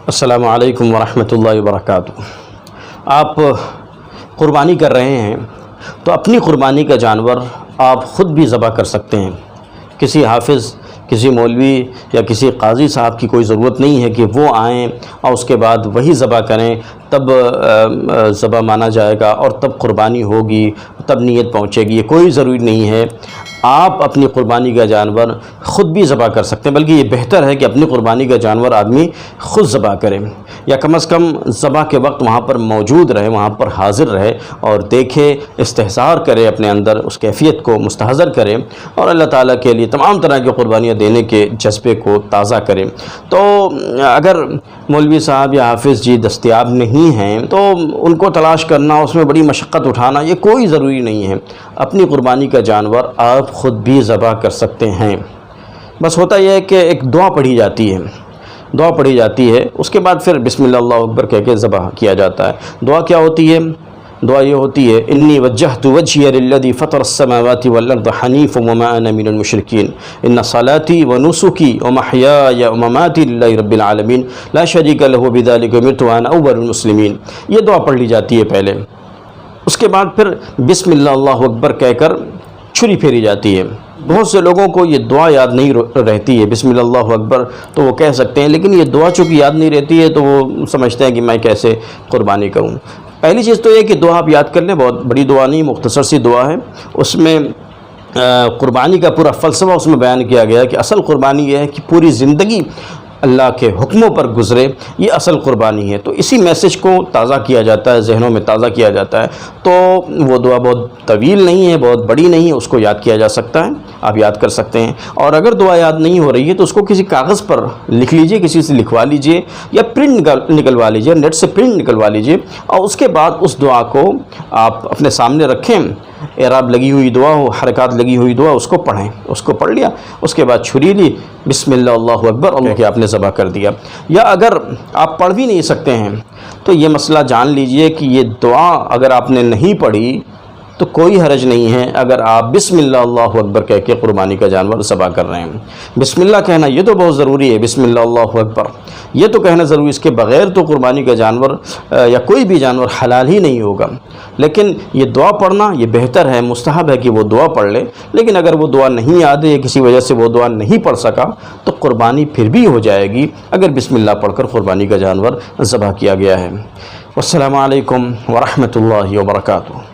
السلام علیکم ورحمۃ اللہ وبرکاتہ۔ آپ قربانی کر رہے ہیں تو اپنی قربانی کا جانور آپ خود بھی ذبح کر سکتے ہیں۔ کسی حافظ، کسی مولوی یا کسی قاضی صاحب کی کوئی ضرورت نہیں ہے کہ وہ آئیں اور اس کے بعد وہی ذبح کریں، تب ذبح مانا جائے گا اور تب قربانی ہوگی، تب نیت پہنچے گی۔ یہ کوئی ضروری نہیں ہے۔ آپ اپنی قربانی کا جانور خود بھی ذبح کر سکتے ہیں، بلکہ یہ بہتر ہے کہ اپنی قربانی کا جانور آدمی خود ذبح کرے، یا کم از کم ذبح کے وقت وہاں پر موجود رہے، وہاں پر حاضر رہے اور دیکھے، استحضار کرے، اپنے اندر اس کیفیت کو مستحضر کرے اور اللہ تعالیٰ کے لیے تمام طرح کی قربانیاں دینے کے جذبے کو تازہ کرے۔ تو اگر مولوی صاحب یا حافظ جی دستیاب نہیں ہیں تو ان کو تلاش کرنا، اس میں بڑی مشقت اٹھانا، یہ کوئی ضروری نہیں ہے۔ اپنی قربانی کا جانور آپ خود بھی ذبح کر سکتے ہیں۔ بس ہوتا یہ ہے کہ ایک دعا پڑھی جاتی ہے، اس کے بعد پھر بسم اللہ اللہ اکبر کہہ کے ذبح کیا جاتا ہے۔ دعا کیا ہوتی ہے؟ دعا یہ ہوتی ہے، انی وجہت وجہی للذی فطر السماوات والارض حنیفا وما انا من المشرکین ان صلاتی ونسکی ومحیای ومماتی للہ رب العالمین لا شریک لہ بذلک امرت وانا اول المسلمین۔ یہ دعا پڑھ لی جاتی ہے پہلے، اس کے بعد پھر بسم اللہ اللہ اکبر کہہ کر چھری پھیری جاتی ہے۔ بہت سے لوگوں کو یہ دعا یاد نہیں رہتی ہے، بسم اللہ اللہ اکبر تو وہ کہہ سکتے ہیں، لیکن یہ دعا چونکہ یاد نہیں رہتی ہے تو وہ سمجھتے ہیں کہ میں کیسے قربانی کروں۔ پہلی چیز تو یہ کہ دعا آپ یاد کر لیں، بہت بڑی دعا نہیں، مختصر سی دعا ہے۔ اس میں قربانی کا پورا فلسفہ اس میں بیان کیا گیا ہے کہ اصل قربانی یہ ہے کہ پوری زندگی اللہ کے حکموں پر گزرے، یہ اصل قربانی ہے۔ تو اسی میسج کو تازہ کیا جاتا ہے، ذہنوں میں تازہ کیا جاتا ہے۔ تو وہ دعا بہت طویل نہیں ہے، بہت بڑی نہیں ہے، اس کو یاد کیا جا سکتا ہے، آپ یاد کر سکتے ہیں۔ اور اگر دعا یاد نہیں ہو رہی ہے تو اس کو کسی کاغذ پر لکھ لیجئے، کسی سے لکھوا لیجئے یا پرنٹ نکلوا لیجئے، نیٹ سے پرنٹ نکلوا لیجئے، اور اس کے بعد اس دعا کو آپ اپنے سامنے رکھیں، اعراب لگی ہوئی دعا ہو، حرکات لگی ہوئی دعا، اس کو پڑھیں، اس کو پڑھ لیا، اس کے بعد چھری لی، بسم اللہ اللہ اکبر اور کہ آپ نے ذبح کر دیا۔ یا اگر آپ پڑھ بھی نہیں سکتے ہیں تو یہ مسئلہ جان لیجئے کہ یہ دعا اگر آپ نے نہیں پڑھی تو کوئی حرج نہیں ہے اگر آپ بسم اللہ اللہ اکبر کہہ کے قربانی کا جانور ذبح کر رہے ہیں۔ بسم اللہ کہنا یہ تو بہت ضروری ہے، بسم اللہ اللہ اکبر یہ تو کہنا ضروری، اس کے بغیر تو قربانی کا جانور یا کوئی بھی جانور حلال ہی نہیں ہوگا۔ لیکن یہ دعا پڑھنا یہ بہتر ہے، مستحب ہے کہ وہ دعا پڑھ لے۔ لیکن اگر وہ دعا نہیں یاد ہے یا کسی وجہ سے وہ دعا نہیں پڑھ سکا تو قربانی پھر بھی ہو جائے گی اگر بسم اللہ پڑھ کر قربانی کا جانور ذبح کیا گیا ہے۔ والسلام علیکم ورحمۃ اللہ وبرکاتہ۔